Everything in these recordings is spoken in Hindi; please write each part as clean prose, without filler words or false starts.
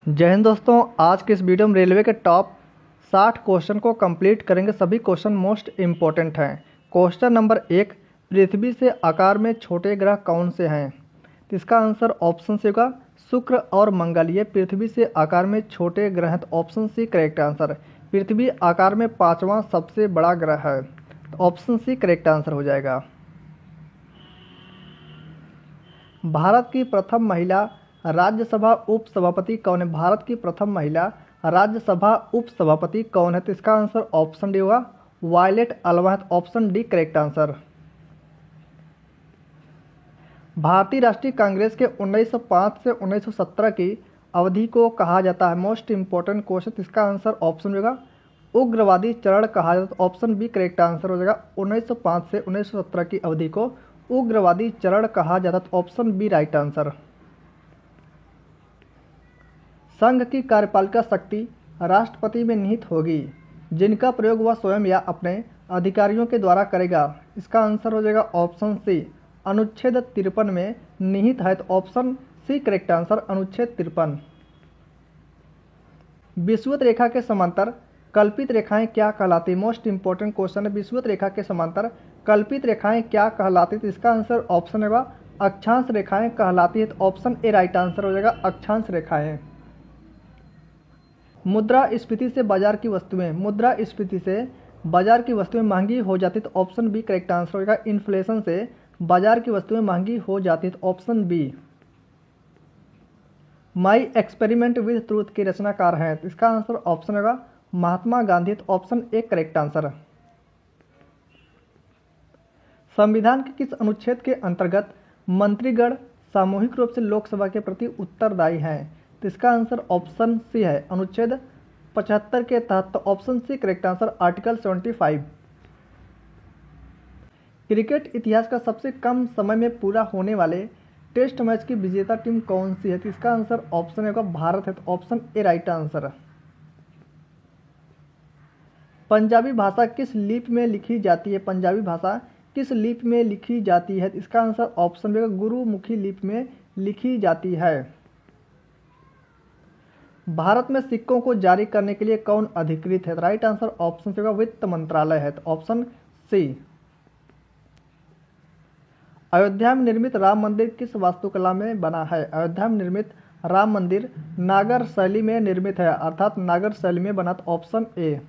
जय हिंद दोस्तों, आज के इस वीडियो में रेलवे के टॉप 60 क्वेश्चन को कंप्लीट करेंगे। सभी क्वेश्चन मोस्ट इम्पोर्टेंट हैं। क्वेश्चन नंबर 1, पृथ्वी से आकार में छोटे ग्रह कौन से हैं? तो इसका आंसर ऑप्शन सी होगा शुक्र और मंगल। ये पृथ्वी से आकार में छोटे ग्रह हैं, तो ऑप्शन सी करेक्ट आंसर। पृथ्वी आकार में 5वां सबसे बड़ा ग्रह है, तो ऑप्शन सी करेक्ट आंसर हो जाएगा। भारत की प्रथम महिला राज्यसभा उपसभापति कौन है? भारत की प्रथम महिला राज्यसभा उपसभापति कौन है? तो इसका आंसर ऑप्शन डी होगा Violet Alva, option D correct answer. भारतीय राष्ट्रीय कांग्रेस के 1905 से 1917 की अवधि को कहा जाता है। मोस्ट इंपोर्टेंट क्वेश्चन, इसका आंसर ऑप्शन होगा उग्रवादी चरण कहा जाता है, ऑप्शन बी करेक्ट आंसर हो जाएगा। 1905 से 1917 की अवधि को उग्रवादी चरण कहा जाता है, ऑप्शन बी राइट आंसर। संघ की कार्यपालिका शक्ति राष्ट्रपति में निहित होगी, जिनका प्रयोग वह स्वयं या अपने अधिकारियों के द्वारा करेगा। इसका आंसर हो जाएगा ऑप्शन सी अनुच्छेद 53 में निहित है, तो ऑप्शन सी करेक्ट आंसर अनुच्छेद 53। विषुवत रेखा के समांतर कल्पित रेखाएं क्या कहलाती? मोस्ट इंपोर्टेंट क्वेश्चन है। विषुवत रेखा के समांतर कल्पित रेखाएं क्या कहलाती? तो इसका आंसर ऑप्शन होगा अक्षांश रेखाएं कहलाती है, तो ऑप्शन ए राइट आंसर हो जाएगा अक्षांश रेखाएं। मुद्रास्फीति से बाजार की वस्तुएं महंगी हो जाती, तो ऑप्शन बी करेक्ट आंसर होगा। इन्फ्लेशन से बाजार की वस्तुएं महंगी हो जाती, तो option B. My experiment with truth के रचनाकार हैं, तो इसका आंसर ऑप्शन होगा महात्मा गांधी, तो ऑप्शन ए करेक्ट आंसर। संविधान के किस अनुच्छेद के अंतर्गत मंत्रीगण सामूहिक रूप से लोकसभा के प्रति उत्तरदायी हैं? तो इसका आंसर ऑप्शन सी है अनुच्छेद 75 के तहत, तो option C correct answer article 75। Cricket इतिहास का सबसे कम समय में पूरा होने वाले टेस्ट मैच की विजेता टीम कौन सी है? तो इसका आंसर ऑप्शन होगा भारत है, तो ऑप्शन ए राइट आंसर। पंजाबी भाषा किस लिपि में लिखी जाती है? पंजाबी भाषा किस लिपि में लिखी जाती है? इसका आंसर ऑप्शन होगा गुरुमुखी लिपि में लिखी जाती है। भारत में सिक्कों को जारी करने के लिए कौन अधिकृत है? राइट आंसर ऑप्शन होगा वित्त मंत्रालय है, तो ऑप्शन सी। अयोध्या में निर्मित राम मंदिर किस वास्तुकला में बना है? अयोध्या में निर्मित राम मंदिर नागर शैली में निर्मित है, अर्थात नागर शैली में बना, तो ऑप्शन ए।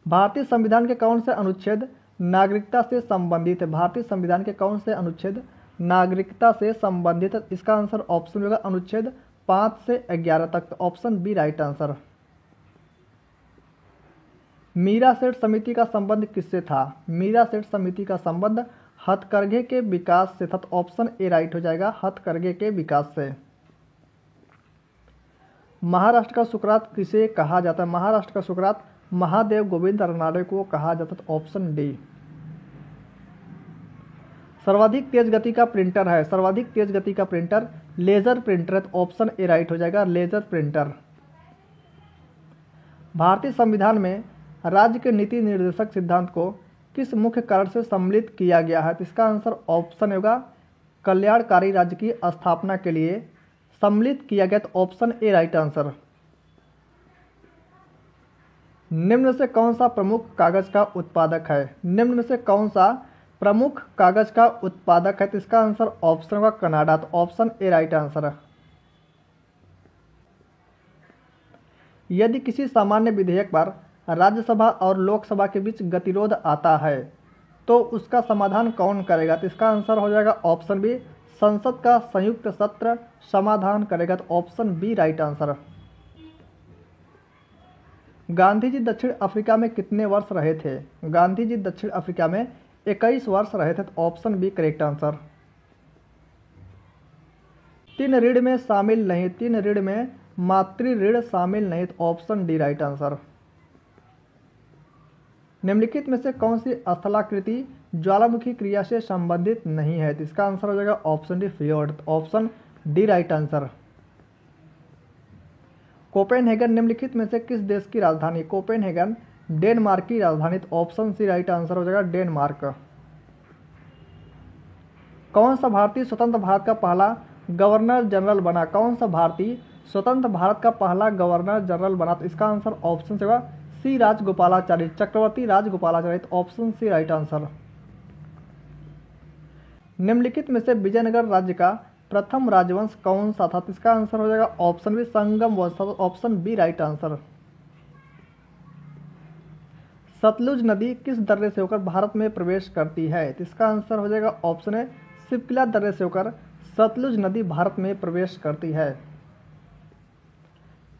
भारतीय संविधान के कौन से अनुच्छेद नागरिकता से संबंधित है? भारतीय संविधान के कौन से अनुच्छेद नागरिकता से संबंधित है? इसका आंसर ऑप्शन होगा अनुच्छेद 5 से 11 तक, तो option B right answer. Meera Seth समिति का संबंध किससे था? मीरा सेठ समिति का संबंध हथकरघे के विकास से था, तो ऑप्शन ए राइट हो जाएगा हथकरघे के विकास से। महाराष्ट्र का सुकरात किसे कहा जाता है? महाराष्ट्र का सुकरात महादेव गोविंद रनाडे को कहा जाता है, तो ऑप्शन डी। सर्वाधिक तेज गति का प्रिंटर है, सर्वाधिक तेज गति का प्रिंटर लेजर प्रिंटर है, तो ऑप्शन ए राइट हो जाएगा लेजर प्रिंटर। भारतीय संविधान में राज्य के नीति निर्देशक सिद्धांत को किस मुख्य कारण से सम्मिलित किया गया है? तो इसका आंसर ऑप्शन होगा कल्याणकारी राज्य की स्थापना के लिए सम्मिलित किया गया, तो ऑप्शन ए राइट आंसर। निम्न में से कौन सा प्रमुख कागज का उत्पादक है? निम्न में से कौन सा प्रमुख कागज का उत्पादक है? तो इसका आंसर ऑप्शन होगा कनाडा, तो ऑप्शन ए राइट आंसर है। यदि किसी सामान्य विधेयक पर राज्यसभा और लोकसभा के बीच गतिरोध आता है, तो उसका समाधान कौन करेगा? तो इसका आंसर हो जाएगा ऑप्शन बी संसद का संयुक्त सत्र समाधान करेगा, तो option B right answer. Gandhi ji दक्षिण अफ्रीका में कितने वर्ष रहे थे? गांधी जी दक्षिण अफ्रीका में 21 वर्ष रहे थे, तो ऑप्शन बी करेक्ट आंसर। तीन ऋण में शामिल नहीं, तीन ऋण में मातृ ऋण शामिल नहीं, तो ऑप्शन डी राइट आंसर। निम्नलिखित में से कौन सी स्थलाकृति ज्वालामुखी क्रिया से संबंधित नहीं है? तो इसका आंसर हो जाएगा ऑप्शन डी फ्योर्ड, तो option D right answer. Copenhagen निम्नलिखित में से किस देश की राजधानी? कोपेनहेगन डेनमार्क की राजधानी, तो ऑप्शन सी राइट आंसर हो जाएगा डेनमार्क। कौन सा भारतीय स्वतंत्र भारत का पहला गवर्नर जनरल बना? कौन सा भारतीय स्वतंत्र भारत का पहला गवर्नर जनरल बना? तो इसका आंसर ऑप्शन से होगा सी राजगोपालाचारी, चक्रवर्ती राजगोपालाचारी। तो ऑप्शन सी राइट आंसर। निम्नलिखित में से विजयनगर राज्य का प्रथम राजवंश कौन सा था? तो इसका आंसर हो जाएगा ऑप्शन बी संगम वंश। Option B right answer. Sutlej नदी किस दर्रे से होकर भारत में प्रवेश करती है? तो इसका आंसर हो जाएगा ऑप्शन ए शिपकिला दर्रे से होकर सतलुज नदी भारत में प्रवेश करती है।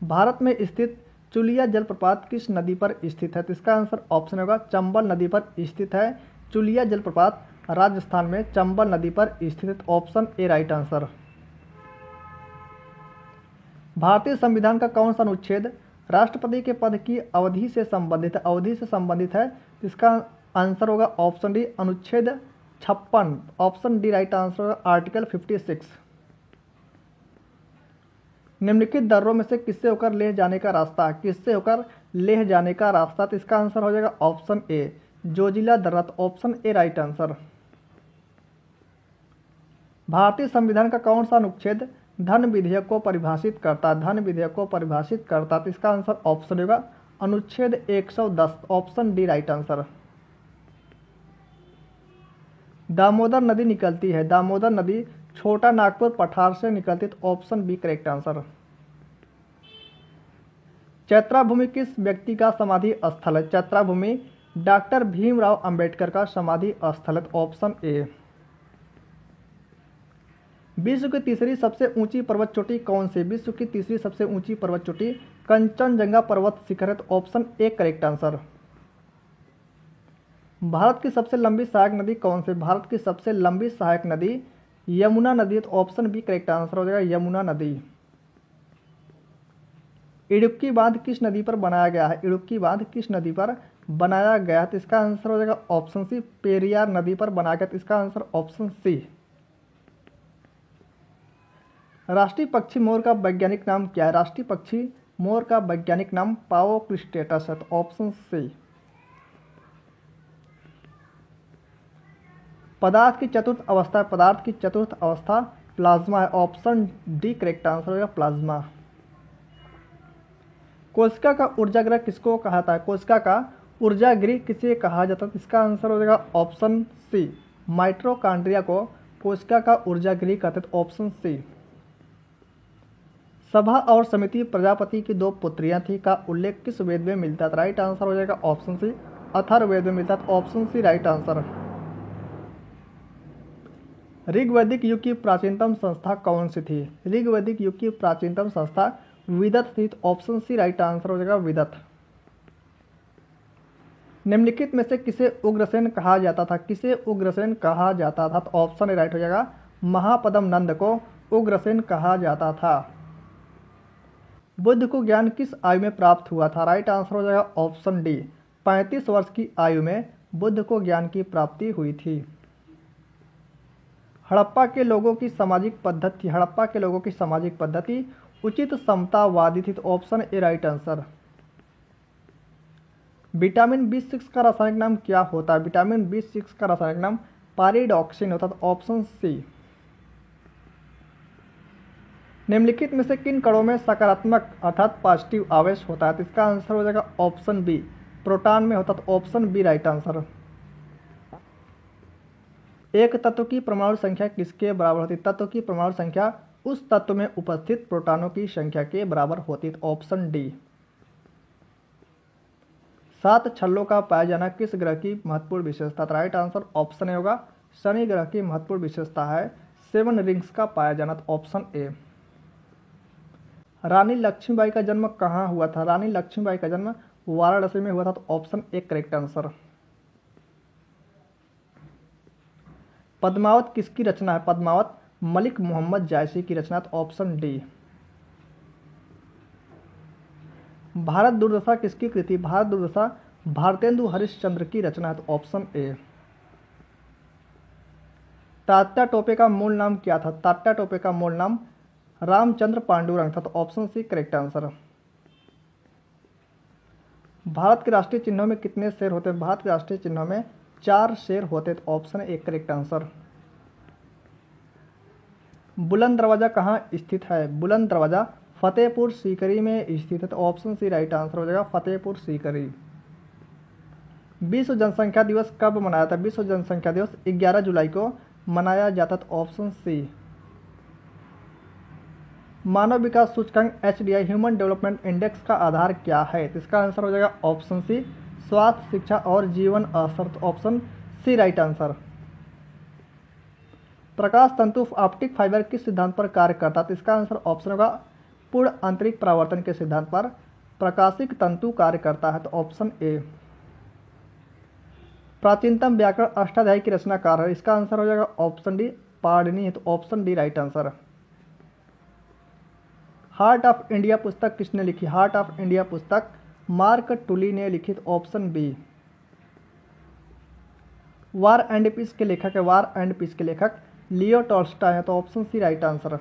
भारत में स्थित चुलिया जलप्रपात किस नदी पर स्थित है? तो इसका आंसर ऑप्शन होगा चंबल नदी पर स्थित है। चुलिया जलप्रपात राजस्थान में चंबल नदी पर स्थित है। Option A right answer. भारतीय संविधान का कौन सा अनुच्छेद राष्ट्रपति के पद की अवधि से संबंधित है? अवधि से संबंधित है, इसका आंसर होगा ऑप्शन डी अनुच्छेद 56। ऑप्शन डी राइट आंसर होगा आर्टिकल 56। निम्नलिखित दर्रों में से किससे होकर लेह जाने का रास्ता? किससे होकर लेह जाने का रास्ता? तो इसका आंसर हो जाएगा ऑप्शन ए जोजिला दर्रा। Option A right answer. भारतीय संविधान का कौन सा अनुच्छेद धन विधेयक को परिभाषित करता है? धन विधेयक को परिभाषित करता है, तो इसका आंसर ऑप्शन होगा अनुच्छेद 110। Option D right answer. Damodar नदी निकलती है, दामोदर नदी छोटा नागपुर पठार से निकलती है। Option B correct answer. Chaityabhoomi किस व्यक्ति का समाधि स्थल है? चैत्राभूमि डॉक्टर भीमराव अंबेडकर का समाधि स्थल है। Option A. विश्व की तीसरी सबसे ऊंची पर्वत चोटी कौन सी? विश्व की तीसरी सबसे ऊंची पर्वत चोटी कंचनजंगा पर्वत शिखर है। Option A correct answer. Bharat की सबसे लंबी सहायक नदी कौन सी? भारत की सबसे लंबी सहायक नदी यमुना नदी है। तो ऑप्शन बी करेक्ट आंसर हो जाएगा यमुना नदी। इडुक्की बांध किस नदी पर बनाया गया है? इडुक्की बांध किस नदी पर बनाया गया है? तो इसका आंसर हो जाएगा ऑप्शन सी पेरियार नदी पर बनाया गया। तो इसका आंसर ऑप्शन सी। राष्ट्रीय पक्षी मोर का वैज्ञानिक नाम क्या है? राष्ट्रीय पक्षी मोर का वैज्ञानिक नाम पाओक्लिस्टेटस है। तो ऑप्शन सी। पदार्थ की चतुर्थ अवस्था, पदार्थ की चतुर्थ अवस्था प्लाज्मा है। ऑप्शन डी करेक्ट आंसर होगा प्लाज्मा। कोशिका का ऊर्जागृह किसको कहा जाता है? कोशिका का ऊर्जागृह किसे कहा जाता है? इसका आंसर हो जाएगा ऑप्शन सी माइटोकॉन्ड्रिया को कोशिका का ऊर्जागृह कहते हैं। Option C. सभा और समिति प्रजापति की दो पुत्रियां थी का उल्लेख किस वेद में मिलता है? राइट आंसर हो जाएगा ऑप्शन सी अथर्ववेद में मिलता है। Option C right answer. Rigvedic युग की प्राचीनतम संस्था कौन सी थी? ऋग्वैदिक युग की प्राचीनतम संस्था विदत थी। ऑप्शन सी राइट आंसर हो जाएगा विदत। निम्नलिखित में से किसे उग्रसेन कहा जाता था? किसे उग्रसेन कहा जाता था? तो ऑप्शन ए राइट हो जाएगा महापद्म नंद को उग्रसेन कहा जाता था। बुद्ध को ज्ञान किस आयु में प्राप्त हुआ था? राइट आंसर हो जाएगा ऑप्शन डी 35 वर्ष की आयु में बुद्ध को ज्ञान की प्राप्ति हुई थी। हड़प्पा के लोगों की सामाजिक पद्धति, हड़प्पा के लोगों की सामाजिक पद्धति उचित समतावादी थी। तो ऑप्शन ए राइट आंसर। विटामिन B6 का रासायनिक नाम क्या होता है? विटामिन B6 का रासायनिक नाम पारिडॉक्सिन होता है। Option C. निम्नलिखित में से किन कणों में सकारात्मक अर्थात पॉजिटिव आवेश होता है? तो इसका आंसर हो जाएगा ऑप्शन बी प्रोटॉन में होता है। तो ऑप्शन बी राइट आंसर। एक तत्व की परमाणु संख्या किसके बराबर होती है? तत्व की परमाणु संख्या उस तत्व में उपस्थित प्रोटॉनों की संख्या के बराबर होती है। तो ऑप्शन डी। 7 छल्लों का पाया जाना किस ग्रह की महत्वपूर्ण विशेषता? राइट आंसर ऑप्शन ए होगा शनि ग्रह की महत्वपूर्ण विशेषता है 7 रिंग्स का पाया जाना। तो ऑप्शन ए। रानी लक्ष्मीबाई का जन्म कहाँ हुआ था? रानी लक्ष्मीबाई का जन्म वाराणसी में हुआ था। तो option A correct answer. Padmavat किसकी रचना है? पद्मावत मलिक मोहम्मद जायसी की रचना। तो ऑप्शन डी। भारत दुर्दशा किसकी कृति? भारत दुर्दशा भारतेंदु हरिश्चंद्र की रचना है। तो ऑप्शन ए। तात्या टोपे का मूल नाम क्या था? तात्या टोपे का मूल नाम रामचंद्र पांडुरंग था। तो option C correct answer. Bharat के राष्ट्रीय चिन्हों में कितने शेर होते हैं? भारत के राष्ट्रीय चिन्हों में 4 शेर होते हैं। तो ऑप्शन ए करेक्ट आंसर। बुलंद दरवाज़ा कहाँ स्थित है? बुलंद दरवाज़ा फतेहपुर सीकरी में स्थित है, तो ऑप्शन सी राइट आंसर हो जाएगा, फतेहपुर सीकरी। विश्व जनसंख्या दिवस कब मनाया था? विश्व जनसंख्या दिवस 11 जुलाई को मनाया जाता, तो ऑप्शन सी। मानव विकास सूचकांक HDI ह्यूमन डेवलपमेंट इंडेक्स का आधार क्या है? तो इसका आंसर हो जाएगा ऑप्शन सी, स्वास्थ्य, शिक्षा और जीवन स्तर, तो ऑप्शन सी राइट आंसर। प्रकाश तंतु ऑप्टिक फाइबर किस सिद्धांत पर कार्य करता है? तो इसका आंसर ऑप्शन होगा पूर्ण आंतरिक परावर्तन के सिद्धांत पर प्रकाशिक तंतु कार्य करता है, तो ऑप्शन ए। प्राचीनतम व्याकरण अष्टाध्यायी की रचनाकार है? इसका आंसर हो जाएगा ऑप्शन डी, पाणिनि है, तो option D right answer. Heart of India पुस्तक किसने लिखी? हार्ट ऑफ इंडिया पुस्तक मार्क टुली ने लिखी, तो option B. War and peace के लेखक है? वार एंड पीस के लेखक लियो टॉल्स्टॉय है, तो option C right answer.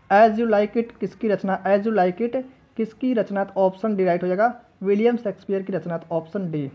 As you like it किसकी रचना? एज यू लाइक इट किसकी रचना? तो ऑप्शन डी राइट हो जाएगा, विलियम शेक्सपियर की रचना, तो ऑप्शन डी।